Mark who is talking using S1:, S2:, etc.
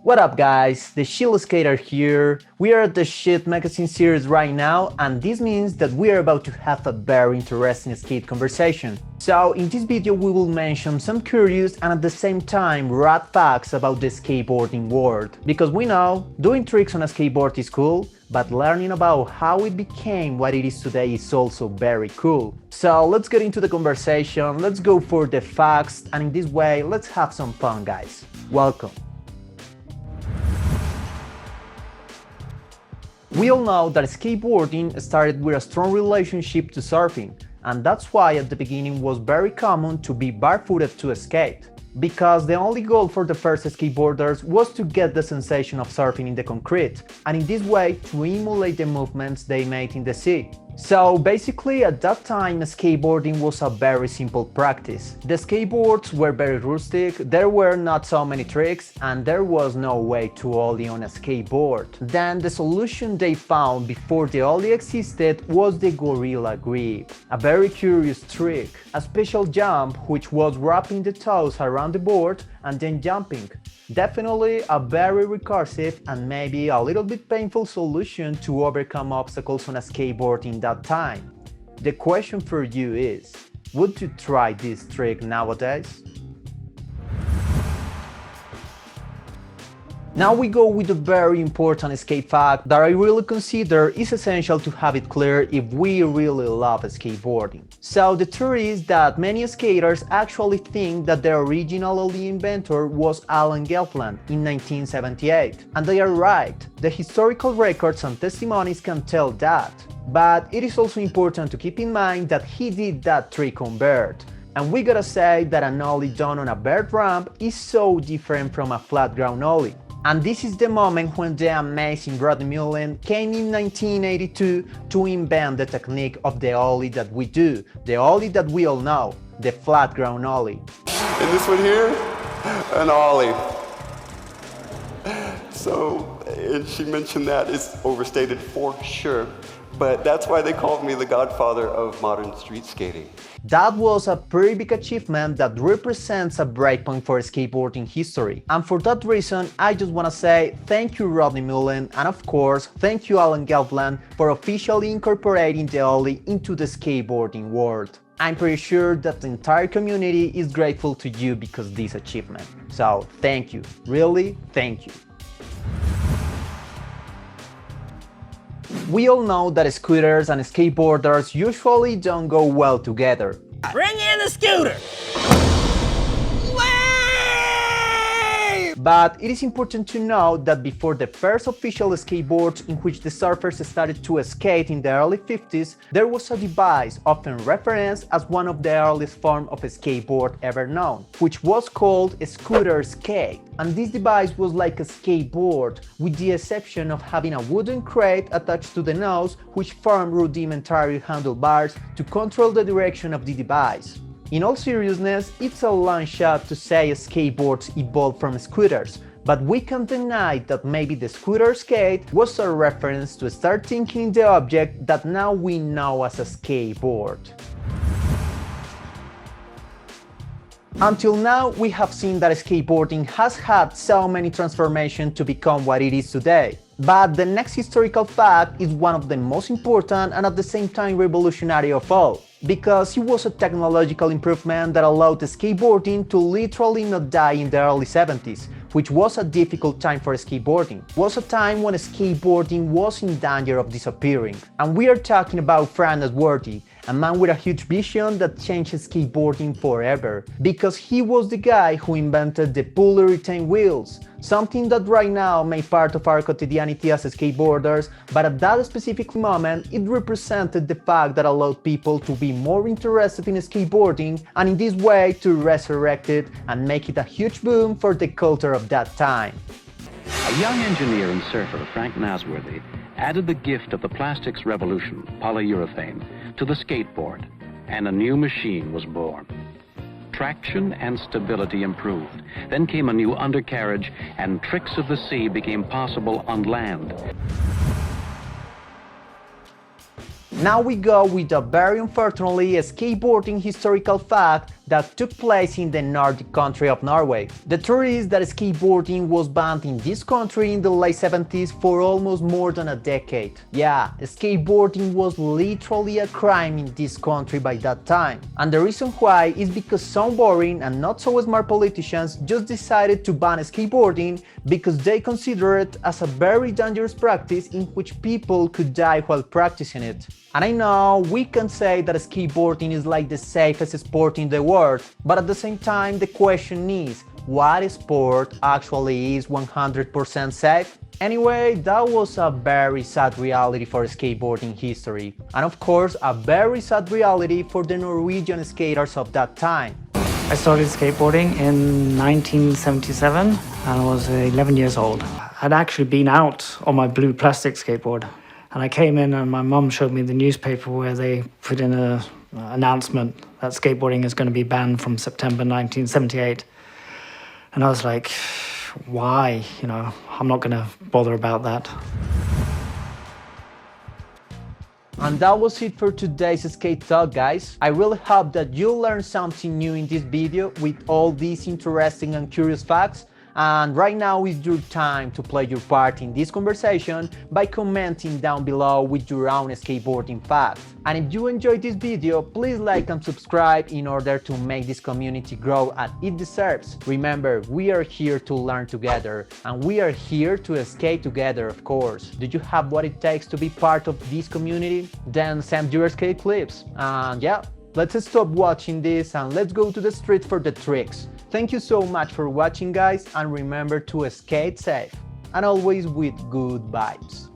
S1: What up guys, the Shield Skater here. We are at the Shit magazine series right now, and this means that we are about to have a very interesting skate conversation. So in this video we will mention some curious and at the same time rad facts about the skateboarding world. Because we know, doing tricks on a skateboard is cool, but learning about how it became what it is today is also very cool. So let's get into the conversation, let's go for the facts, and in this way let's have some fun guys. Welcome. We all know that skateboarding started with a strong relationship to surfing, and that's why at the beginning was very common to be barefooted to skate. Because the only goal for the first skateboarders was to get the sensation of surfing in the concrete, and in this way to emulate the movements they made in the sea. So basically at that time skateboarding was a very simple practice. The skateboards were very rustic, there were not so many tricks, and there was no way to ollie on a skateboard. Then the solution they found before the ollie existed was the gorilla grip, a very curious trick, a special jump which was wrapping the toes around the board and then jumping. Definitely a very recursive and maybe a little bit painful solution to overcome obstacles on a skateboard in that time. The question for you is, would you try this trick nowadays? Now we go with a very important skate fact that I really consider is essential to have it clear if we really love skateboarding. So the theory is that many skaters actually think that the original ollie inventor was Alan Gelfand in 1978. And they are right, the historical records and testimonies can tell that. But it is also important to keep in mind that he did that trick on vert. And we gotta say that an ollie done on a vert ramp is so different from a flat ground ollie. And this is the moment when the amazing Rodney Mullen came in 1982 to invent the technique of the ollie that we do, the ollie that we all know, the flat ground ollie.
S2: And this one here, an ollie. So, and she mentioned that is overstated for sure, but that's why they called me the godfather of modern street skating.
S1: That was a pretty big achievement that represents a breakpoint for skateboarding history. And for that reason, I just wanna say thank you Rodney Mullen, and of course, thank you Alan Gelfand for officially incorporating the ollie into the skateboarding world. I'm pretty sure that the entire community is grateful to you because of this achievement. So thank you, really thank you. We all know that scooters and skateboarders usually don't go well together.
S3: Bring in the scooter!
S1: But it is important to know that before the first official skateboards in which the surfers started to skate in the early 50s, there was a device often referenced as one of the earliest forms of a skateboard ever known, which was called a scooter skate. And this device was like a skateboard, with the exception of having a wooden crate attached to the nose, which formed rudimentary handlebars to control the direction of the device. In all seriousness, it's a long shot to say skateboards evolved from scooters, but we can't deny that maybe the scooter skate was a reference to start thinking the object that now we know as a skateboard. Until now, we have seen that skateboarding has had so many transformations to become what it is today. But the next historical fact is one of the most important and at the same time revolutionary of all, because it was a technological improvement that allowed skateboarding to literally not die in the early 70s, which was a difficult time for skateboarding. It was a time when skateboarding was in danger of disappearing. And we are talking about Frank Worthy, a man with a huge vision that changed skateboarding forever, because he was the guy who invented the Polyurethane wheels, something that right now made part of our quotidianity as skateboarders, but at that specific moment it represented the fact that allowed people to be more interested in skateboarding and in this way to resurrect it and make it a huge boom for the culture of that time.
S4: A young engineer and surfer, Frank Nasworthy, added the gift of the plastics revolution, polyurethane, to the skateboard, and a new machine was born. Traction and stability improved. Then came a new undercarriage, and tricks of the sea became possible on land.
S1: Now we go with a very unfortunately skateboarding historical fact that took place in the Nordic country of Norway. The truth is that skateboarding was banned in this country in the late 70s for almost more than a decade. Yeah, skateboarding was literally a crime in this country by that time. And the reason why is because some boring and not so smart politicians just decided to ban skateboarding because they consider it as a very dangerous practice in which people could die while practicing it. And I know we can say that skateboarding is like the safest sport in the world, but at the same time the question is, what sport actually is 100% safe? Anyway, that was a very sad reality for skateboarding history, and of course a very sad reality for the Norwegian skaters of that time.
S3: I started skateboarding in 1977 and I was 11 years old. I'd actually been out on my blue plastic skateboard. And I came in and my mum showed me the newspaper where they put in an announcement that skateboarding is going to be banned from September 1978. And I was like, why? You know, I'm not going to bother about that.
S1: And that was it for today's Skate Talk, guys. I really hope that you learned something new in this video with all these interesting and curious facts. And right now is your time to play your part in this conversation by commenting down below with your own skateboarding facts. And if you enjoyed this video, please like and subscribe in order to make this community grow as it deserves. Remember, we are here to learn together, and we are here to skate together, of course. Do you have what it takes to be part of this community? Then send your skate clips. And yeah, let's stop watching this and let's go to the street for the tricks. Thank you so much for watching, guys, and remember to skate safe and always with good vibes.